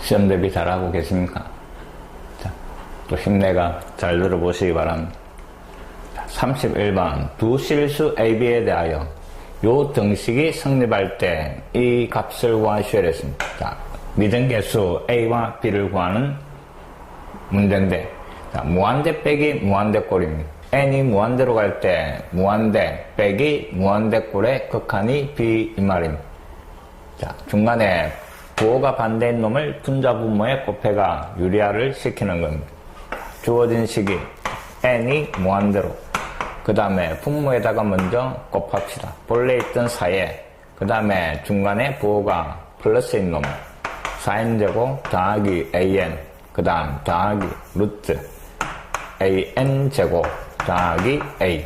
시험 대비 잘하고 계십니까? 자, 또 힘내가 잘 들어보시기 바랍니다. 31번 두 실수 AB에 대하여 요 등식이 성립할 때 이 값을 구하셔야 했습니다. 자, 미등계수 A와 B를 구하는 문제인데, 자, 무한대 빼기 무한대 꼴입니다. n이 무한대로 갈 때 무한대 빼기 무한대 꼴의 극한이 B 이 말입니다. 자, 중간에 부호가 반대인 놈을 분자 분모의 곱해가 유리화를 시키는 겁니다. 주어진 식이 n이 무한대로, 그 다음에 분모에다가 먼저 곱합시다. 본래 있던 4에, 그 다음에 중간에 부호가 플러스인 놈 4n제곱 더하기 an, 그 다음 더하기 루트 an제곱 더하기 a.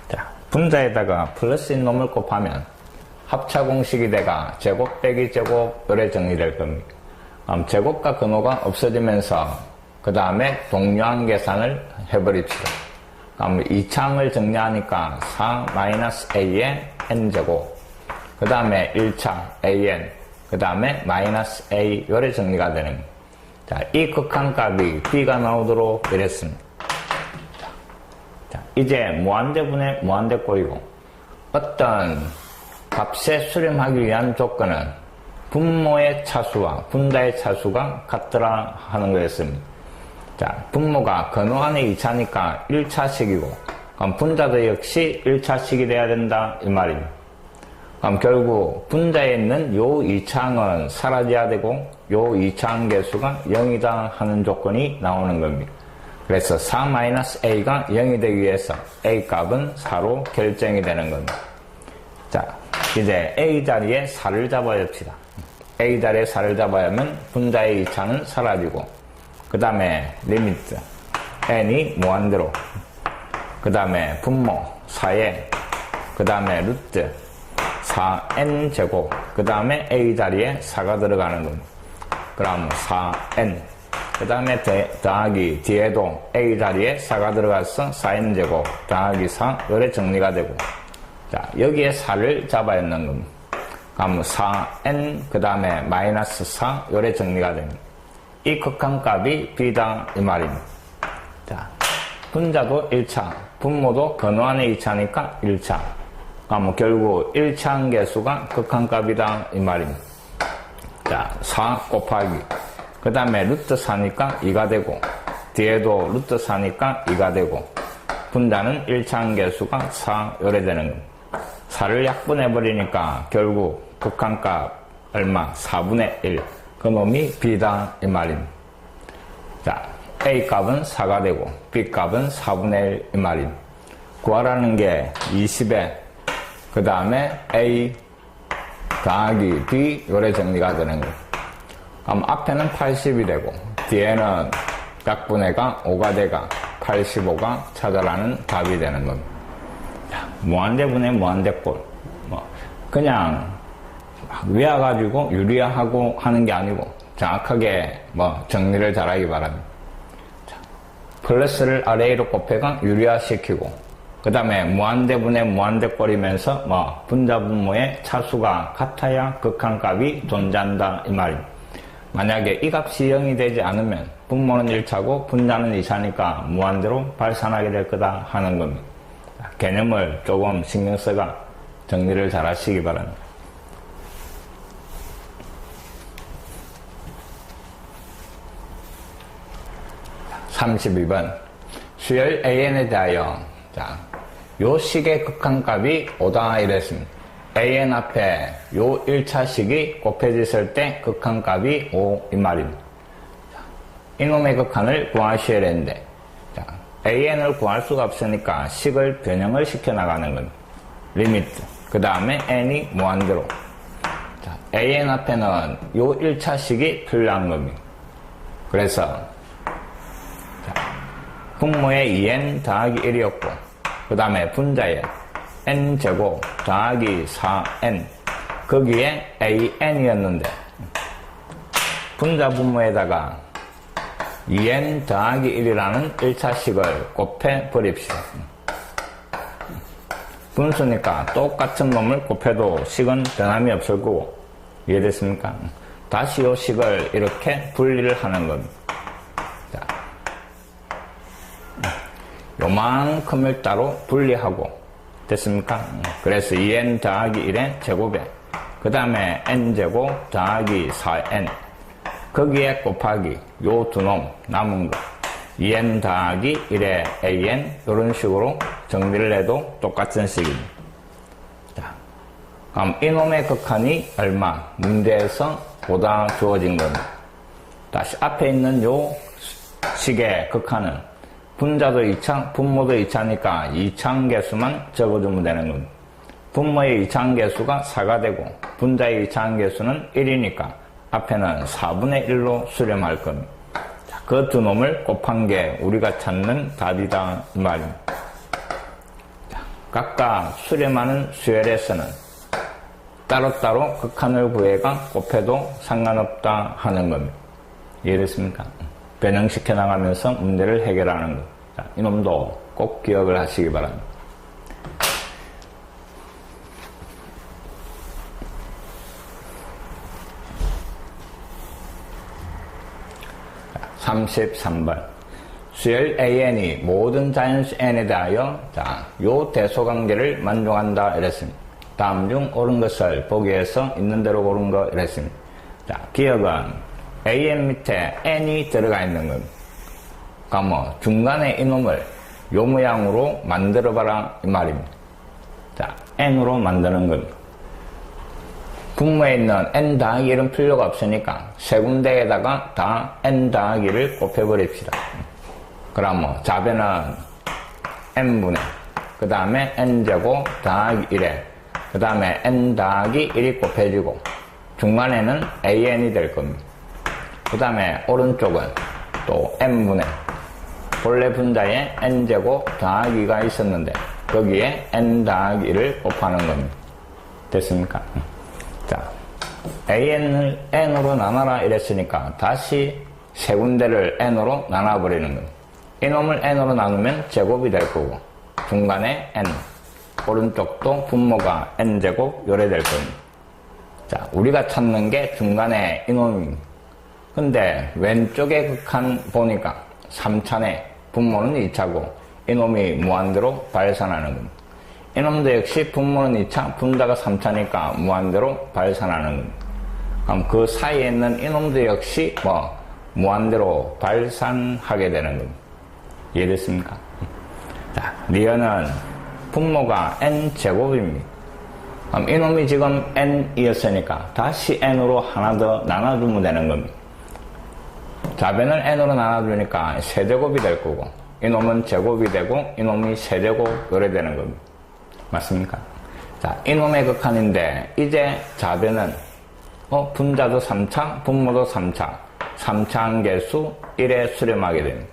자, 분자에다가 플러스인 놈을 곱하면 합차 공식이 돼가 제곱 빼기 제곱 요래 정리될 겁니다. 제곱과 근호가 없어지면서 그 다음에 동요한 계산을 해버립시다. 그럼 2차항을 정리하니까 4-a의 n제곱, 그 다음에 1차 an, 그 다음에 마이너스 a 요래 정리가 되는 겁니다. 자, 이 극한값이 b가 나오도록 이랬습니다. 자, 이제 무한대분의 무한대꼴이고, 어떤 값에 수렴하기 위한 조건은 분모의 차수와 분자의 차수가 같더라 하는 거였습니다. 자, 분모가 근호안의 2차니까 1차식이고, 그럼 분자도 역시 1차식이 돼야 된다 이 말입니다. 그럼 결국 분자에 있는 요 2차항은 사라져야 되고 요 2차항 개수가 0이다 하는 조건이 나오는 겁니다. 그래서 4-a가 0이 되기 위해서 a 값은 4로 결정이 되는 겁니다. 자, 이제 a 자리에 4를 잡아야 합시다. a 자리에 4를 잡아야 하면 분자의 2차는 사라지고, 그 다음에 리미트 n이 무한대로, 그 다음에 분모 4에, 그 다음에 루트 4n제곱, 그 다음에 a 자리에 4가 들어가는 겁니다. 그럼 4n, 그 다음에 더하기 뒤에도 a 자리에 4가 들어가서 4n제곱 더하기 4 요래 정리가 되고, 자, 여기에 4를 잡아야 하는 겁니다. 그럼 4n, 그 다음에 마이너스 4 요래 정리가 됩니다. 이 극한값이 b다 이 말입니다. 자, 분자도 1차, 분모도 근호안의 2차니까 1차. 그럼 결국 1차항 개수가 극한값이다 이 말입니다. 자, 4 곱하기, 그 다음에 루트 4니까 2가 되고, 뒤에도 루트 4니까 2가 되고, 분자는 1차항 개수가 4 요래 되는 겁니다. 4를 약분해버리니까 결국 극한값 얼마? 4분의 1. 그 놈이 b다 이 말입니다. 자, a 값은 4가 되고 b 값은 4분의 1 이 말입니다. 구하라는 게 20에 그 다음에 a 더하기 b 요래 정리가 되는 거예요. 그럼 앞에는 80이 되고 뒤에는 약분해가 5가 돼가 85가 찾아라는 답이 되는 겁니다. 자, 무한대분의 무한대꼴, 그냥 외워가지고 유리화하고 하는 게 아니고 정확하게 정리를 잘하기 바랍니다. 자, 플러스를 a로 곱해가 유리화시키고, 그 다음에 무한대분의 무한대꼴이면서 분자 분모의 차수가 같아야 극한값이 존재한다 이 말입니다. 만약에 이 값이 0이 되지 않으면 분모는 1차고 분자는 2차니까 무한대로 발산하게 될 거다 하는 겁니다. 개념을 조금 신경 써가 정리를 잘 하시기 바랍니다. 32번 수열 an에 대하여, 자, 요 식의 극한값이 5다 이랬습니다. an 앞에 요 1차식이 곱해졌을 때 극한값이 5 이 말입니다. 자, 이놈의 극한을 구하셔야 되는데, 자, an을 구할 수가 없으니까 식을 변형을 시켜 나가는 겁니다. 리미트, 그 다음에 n이 무한대로. 자, an 앞에는 요 1차식이 필요한 겁니다. 그래서 분모에 2n 더하기 1이었고, 그 다음에 분자에 n제곱 더하기 4n, 거기에 an이었는데 분자 분모에다가 2n 더하기 1이라는 1차식을 곱해 버립시다. 분수니까 똑같은 놈을 곱해도 식은 변함이 없을 거고, 이해됐습니까? 다시 요 식을 이렇게 분리를 하는 겁니다. 자, 요만큼을 따로 분리하고, 됐습니까? 그래서 2n 더하기 1의 제곱에, 그 다음에 n제곱 더하기 4n, 거기에 곱하기 요 두 놈 남은 거 2n 더하기 1의 an, 이런 식으로 정리를 해도 똑같은 식입니다. 자, 그럼 이놈의 극한이 얼마? 문제에서 보다 주어진 겁니다. 다시 앞에 있는 요 식의 극한은 분자도 2차, 분모도 2차니까 2차항계수만 적어주면 되는 겁니다. 분모의 2차항계수가 4가 되고 분자의 2차항계수는 1이니까 앞에는 4분의 1로 수렴할 겁니다. 그 두 놈을 곱한 게 우리가 찾는 답이다 이 말입니다. 각각 수렴하는 수열에서는 따로따로 극한을 구해가 곱해도 상관없다 하는 겁니다. 이해됐습니까? 변형시켜 나가면서 문제를 해결하는 것. 자, 이놈도 꼭 기억을 하시기 바랍니다. 33번. 수열 AN이 모든 자연수 N에 대하여 요 대소관계를 만족한다 이랬습니다. 다음 중 옳은 것을 보기에서 있는 대로 고른 거 이랬습니다. 자, 기억은 AN 밑에 N이 들어가 있는 겁니다. 그러니까 중간에 이놈을 요 모양으로 만들어 봐라 이 말입니다. 자, N으로 만드는 겁니다. 분모에 있는 n 더하기 1은 필요가 없으니까 세 군데에다가 다 n 더하기를 곱해버립시다. 그럼 좌변은 n분의, 그 다음에 n제곱 더하기 1에, 그 다음에 n 더하기 1이 곱해지고 중간에는 an이 될 겁니다. 그 다음에 오른쪽은 또 n분의, 본래 분자에 n제곱 더하기가 있었는데 거기에 n 더하기 1을 곱하는 겁니다. 됐습니까? 자, AN을 N으로 나눠라 이랬으니까 다시 세 군데를 N으로 나눠버리는 겁니다. 이놈을 N으로 나누면 제곱이 될 거고 중간에 N, 오른쪽도 분모가 N제곱 요래 될 겁니다. 자, 우리가 찾는 게 중간에 이놈입니다. 근데 왼쪽의 극한 보니까 3차네, 분모는 2차고 이놈이 무한대로 발산하는 겁니다. 이놈도 역시 분모는 2차, 분자가 3차니까 무한대로 발산하는 겁니다. 그럼 그 사이에 있는 이놈도 역시 무한대로 발산하게 되는 겁니다. 이해됐습니까? 자, 리어는 분모가 n제곱입니다. 그럼 이놈이 지금 n이었으니까 다시 n으로 하나 더 나눠주면 되는 겁니다. 좌변을 n으로 나눠주니까 세제곱이 될 거고 이놈은 제곱이 되고 이놈이 세제곱 요래 되는 겁니다. 맞습니까? 자, 이놈의 극한인데 이제 좌변은 분자도 3차, 분모도 3차, 3차항계수 1에 수렴하게 됩니다.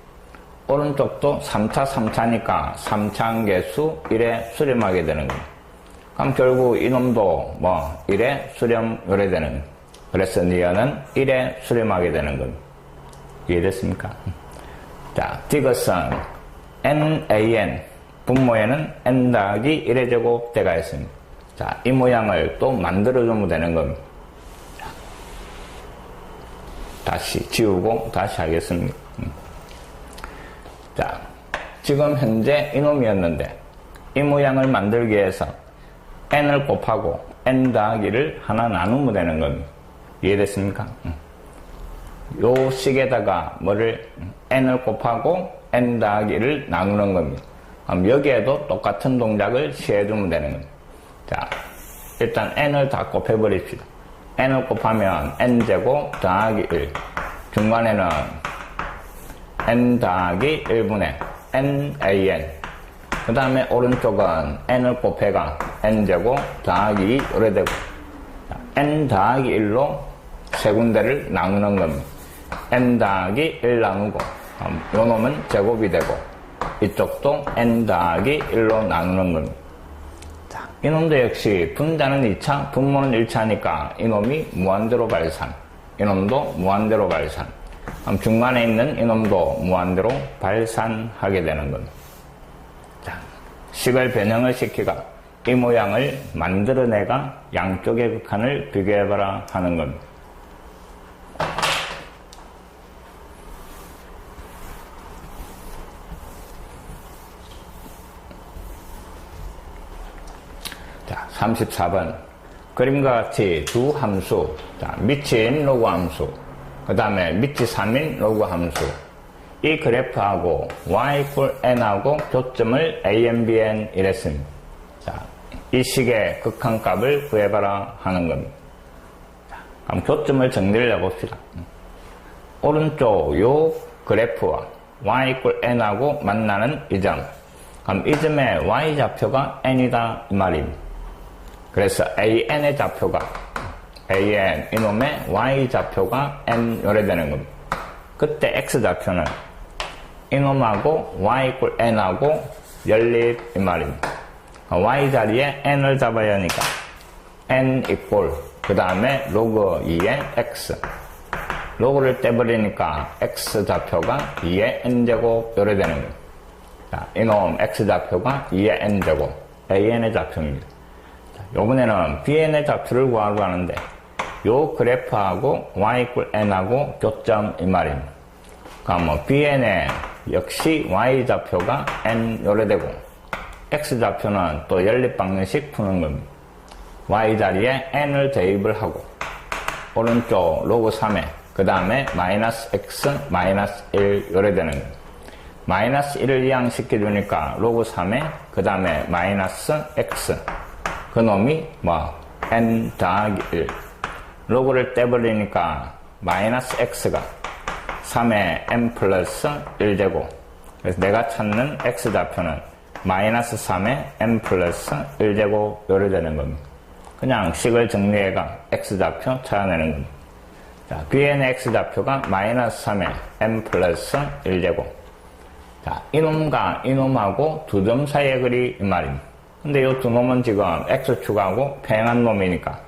오른쪽도 3차, 3차니까 3차항계수 1에 수렴하게 되는 겁니다. 그럼 결국 이놈도 1에 수렴 요래 되는 겁니다. 그래서 니어는 1에 수렴하게 되는 겁니다. 이해됐습니까? 자, 이것은 NAN, 분모에는 n 더하기 1의 제곱대가 있습니다. 자, 이 모양을 또 만들어주면 되는 겁니다. 자, 다시 지우고 다시 하겠습니다. 자, 지금 현재 이놈이었는데 이 모양을 만들기 위해서 n을 곱하고 n 더하기를 하나 나누면 되는 겁니다. 이해됐습니까? 요 식에다가 n을 곱하고 n 더하기를 나누는 겁니다. 그럼 여기에도 똑같은 동작을 취해주면 되는 겁니다. 자, 일단 n을 다 곱해버립시다. n을 곱하면 n제곱 더하기 1, 중간에는 n 더하기 1분의 nan, 그 다음에 오른쪽은 n을 곱해가 n제곱 더하기 2 요래 되고, n 더하기 1로 세 군데를 나누는 겁니다. n 더하기 1 나누고 요 놈은 제곱이 되고 이쪽도 n 더하기 1로 나누는 겁니다. 자, 이놈도 역시 분자는 2차, 분모는 1차니까 이놈이 무한대로 발산, 이놈도 무한대로 발산, 그럼 중간에 있는 이놈도 무한대로 발산하게 되는 겁니다. 자, 식을 변형을 시키가 이 모양을 만들어내가 양쪽의 극한을 비교해봐라 하는 겁니다. 34번. 그림과 같이 두 함수, 자, 밑인 로그 함수, 그 다음에 밑이 3인 로그 함수. 이 그래프하고 y equal n하고 교점을 a,n, b,n 이랬습니다. 자, 이 식의 극한값을 구해봐라 하는 겁니다. 자, 그럼 교점을 정리를 해봅시다. 오른쪽 요 그래프와 y equal n하고 만나는 이 점. 그럼 이 점의 y좌표가 n이다 이 말입니다. 그래서 an의 좌표가 an 이놈의 y좌표가 n 요래 되는 겁니다. 그때 x좌표는 이놈하고 y equal n하고 연립 이 말입니다. y 자리에 n을 잡아야 하니까 n equal 그 다음에 로그 2의 x 로그를 떼버리니까 x좌표가 2의 n제곱 요래 되는 겁니다. 자, 이놈 x좌표가 2의 n제곱 an의 좌표입니다. 자, 요번에는 bn의 좌표를 구하려고 하는데 요 그래프하고 y equal n하고 교점 이 말입니다. 그럼 뭐 bn의 역시 y좌표가 n 요래되고 x좌표는 또 연립방정식 푸는 겁니다. y자리에 n을 대입을 하고 오른쪽 로그 3에 그 다음에 마이너스 x 마이너스 1 요래되는 겁니다. 마이너스 1을 이항시켜주니까 로그 3에 그 다음에 마이너스 x 그 놈이 뭐 n 더하기 1 로그를 떼버리니까 마이너스 x가 3의 n 플러스 1제곱 그래서 내가 찾는 x좌표는 마이너스 3의 n 플러스 1제곱 요래 되는 겁니다. 그냥 식을 정리해가 x좌표 찾아내는 겁니다. 자, bn의 x좌표가 마이너스 3의 n 플러스 1제곱 자, 이놈과 이놈하고 두 점 사이의 거리 이 말입니다. 근데 이 두 놈은 지금 x축하고 평행한 놈이니까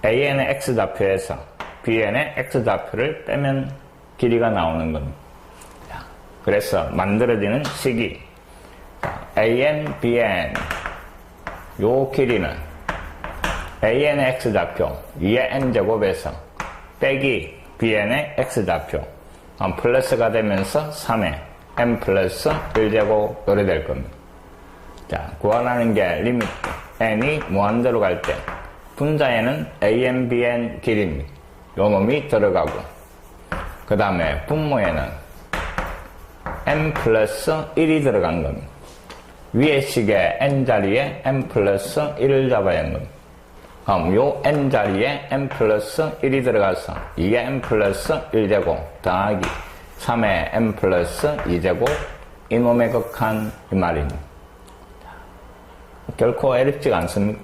an의 x좌표에서 bn의 x좌표를 빼면 길이가 나오는 겁니다. 자, 그래서 만들어지는 식이 an, bn 요 길이는 an의 x좌표 2의 n제곱에서 빼기 bn의 x좌표 플러스가 되면서 3의 n 플러스 1제곱 요래 될 겁니다. 자, 구하라는 게 리미트 n이 무한대로 갈 때 분자에는 an, bn 길이입니다. 요 놈이 들어가고 그 다음에 분모에는 n 플러스 1이 들어간 겁니다. 위의 식의 n자리에 n 플러스 1을 잡아야 하는 겁니다. 그럼 요 n자리에 n 플러스 1이 들어가서 2의 n 플러스 1제곱 더하기 3의 n 플러스 2제곱 이놈의 극한 이 말입니다. 결코 어렵지가 않습니다.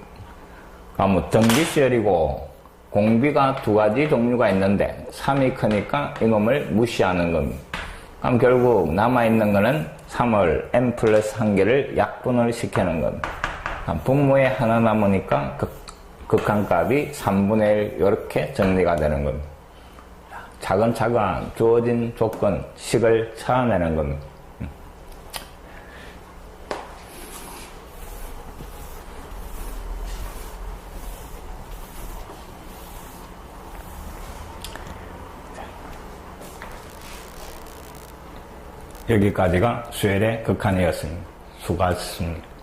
그럼 등비수열이고 공비가 두 가지 종류가 있는데 3이 크니까 이놈을 무시하는 겁니다. 그럼 결국 남아있는 거는 3을 n 플러스 1개를 약분을 시키는 겁니다. 분모에 하나 남으니까 극한값이 3분의 1 이렇게 정리가 되는 겁니다. 차근차근 주어진 조건, 식을 찾아내는 겁니다. 여기까지가 수열의 극한이었습니다. 수고하셨습니다.